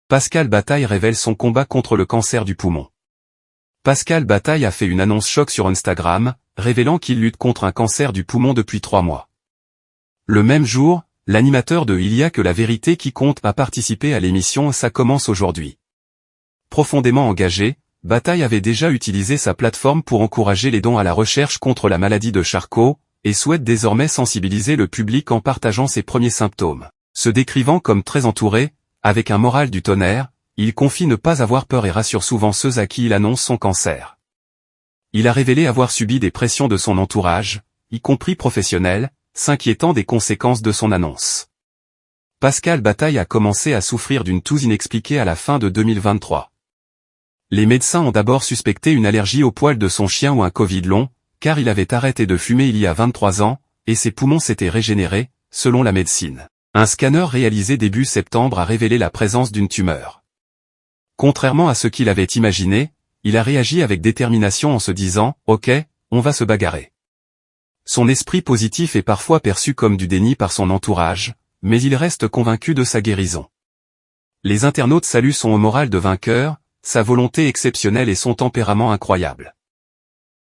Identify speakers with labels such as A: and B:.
A: Pascal Bataille révèle son combat contre le cancer du poumon. Pascal Bataille a fait une annonce choc sur Instagram, révélant qu'il lutte contre un cancer du poumon depuis 3 mois. Le même jour, l'animateur de Il y a que la vérité qui compte a participé à l'émission Ça commence aujourd'hui. Profondément engagé, Bataille avait déjà utilisé sa plateforme pour encourager les dons à la recherche contre la maladie de Charcot, et souhaite désormais sensibiliser le public en partageant ses premiers symptômes. Se décrivant comme très entouré, avec un moral du tonnerre, il confie ne pas avoir peur et rassure souvent ceux à qui il annonce son cancer. Il a révélé avoir subi des pressions de son entourage, y compris professionnel, s'inquiétant des conséquences de son annonce. Pascal Bataille a commencé à souffrir d'une toux inexpliquée à la fin de 2023. Les médecins ont d'abord suspecté une allergie aux poils de son chien ou un Covid long, car il avait arrêté de fumer il y a 23 ans, et ses poumons s'étaient régénérés, selon la médecine. Un scanner réalisé début septembre a révélé la présence d'une tumeur. Contrairement à ce qu'il avait imaginé, il a réagi avec détermination en se disant « Ok, on va se bagarrer ». Son esprit positif est parfois perçu comme du déni par son entourage, mais il reste convaincu de sa guérison. Les internautes saluent son moral de vainqueur, sa volonté exceptionnelle et son tempérament incroyable.